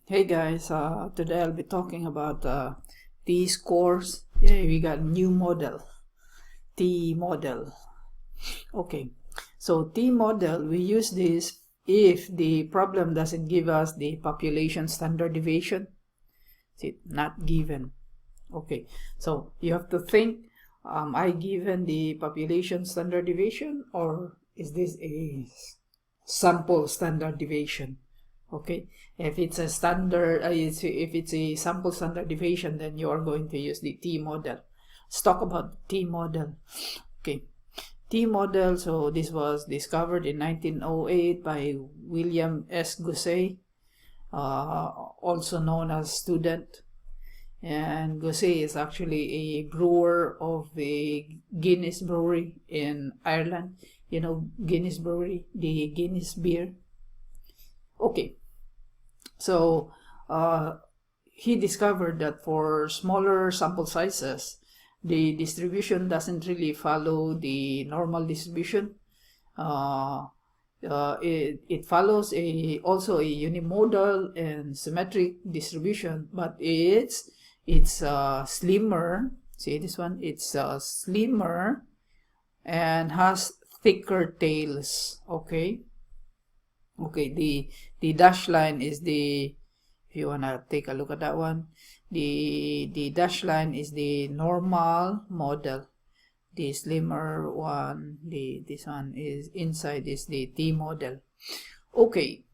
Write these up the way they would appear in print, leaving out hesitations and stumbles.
Hey guys, today I'll be talking about T-scores. Yeah, we got new model, T model. Okay, so T model, we use this if the problem doesn't give us the population standard deviation. See, not given. Okay, so you have to think, am I given the population standard deviation, or is this a sample standard deviation? Okay, if it's a standard, if it's a sample standard deviation, then you are going to use the T model. Let's talk about the T model. Okay, T model, so this was discovered in 1908 by William S. Gusset, also known as Student. And Gusset is actually a brewer of the Guinness Brewery in Ireland. You know Guinness Brewery, the Guinness beer. Okay, so he discovered that for smaller sample sizes, the distribution doesn't really follow the normal distribution. It follows also a unimodal and symmetric distribution, but it's slimmer. See this one? It's slimmer and has thicker tails. Okay. Okay, the dash line is the, if you wanna take a look at that one, the dash line is the normal model. The slimmer one, this one is inside is the T model. Okay,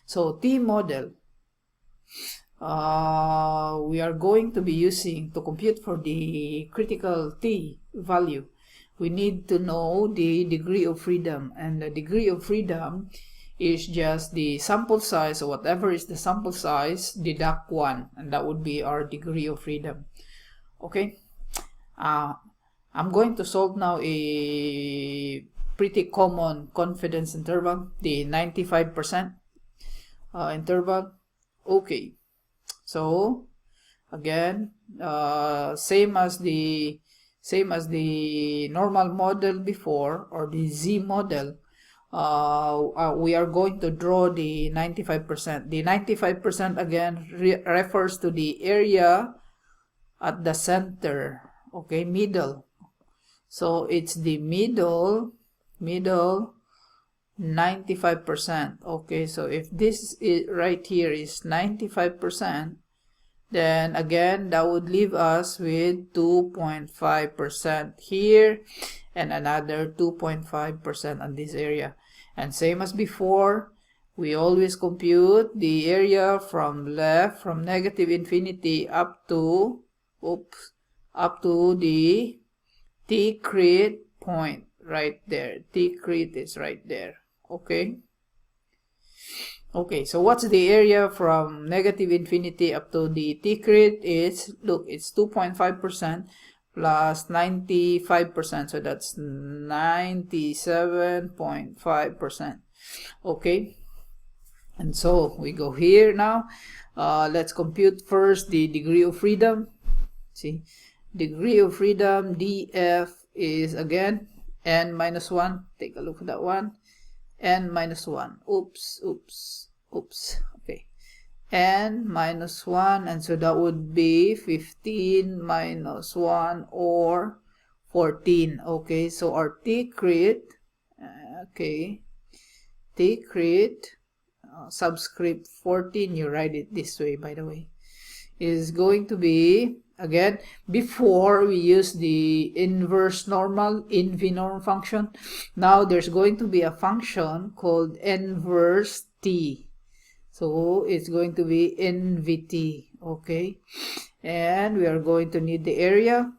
so T model, we are going to be using to compute for the critical T value. We need to know the degree of freedom, and the degree of freedom is just the sample size, or whatever is the sample size, deduct 1, and that would be our degree of freedom. Okay, I'm going to solve now a pretty common confidence interval, the 95% interval. Okay, so again, same as the normal model before, or the Z model. We are going to draw the 95%. The 95% again refers to the area at the center. Okay, middle. So it's the middle 95%. Okay, so if this is right here is 95%, then again that would leave us with 2.5% here and another 2.5% on this area. And same as before, we always compute the area from left, from negative infinity up to the T crit point right there. T crit is right there. Okay. Okay, so what's the area from negative infinity up to the T crit? Is, look, it's 2.5% plus 95%, so that's 97.5%. Okay, and so we go here now. Let's compute first the degree of freedom. See, degree of freedom, df, is again n minus 1. Take a look at that one. N minus 1. Oops. Okay, n minus 1, and so that would be 15 minus 1, or 14. Okay, so our T crit, T crit, subscript 14, you write it this way, by the way, is going to be, again, before we use the inverse normal, inv-norm function. Now there's going to be a function called inverse T. So it's going to be NVT, okay? And we are going to need the area,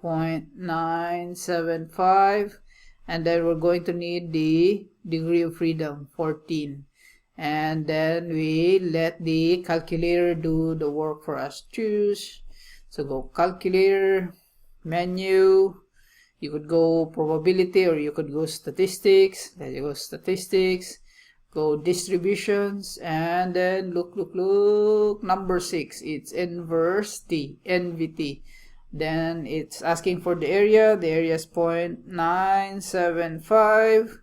0.975, and then we're going to need the degree of freedom, 14. And then we let the calculator do the work for us. Choose. So go calculator, menu, you could go probability, or you could go statistics. There you go, statistics. Go distributions, and then look, number 6, it's inverse T, NVT. Then it's asking for the area is 0.975,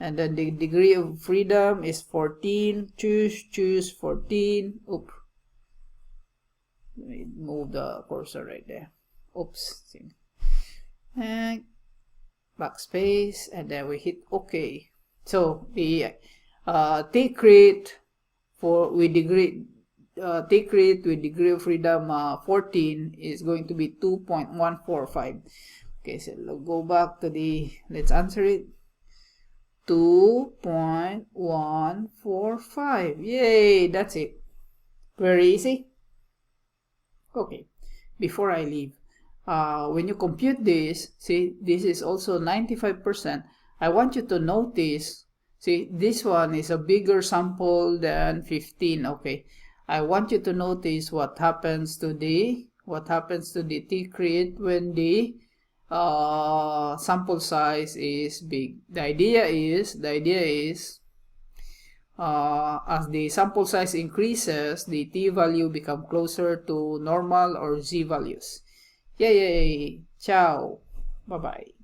and then the degree of freedom is 14. Choose 14. Oops. Let me move the cursor right there. Oops. And backspace, and then we hit OK. So the take rate with degree of freedom 14 is going to be 2.145. Okay, so we'll go back to let's answer it. 2.145. Yay, that's it. Very easy. Okay, before I leave, when you compute this, see, this is also 95%. I want you to notice, see, this one is a bigger sample than 15. Okay, I want you to notice what happens to the t-crit when the sample size is big. The idea is as the sample size increases, the t value become closer to normal or z values. Yay! Ciao! Bye bye.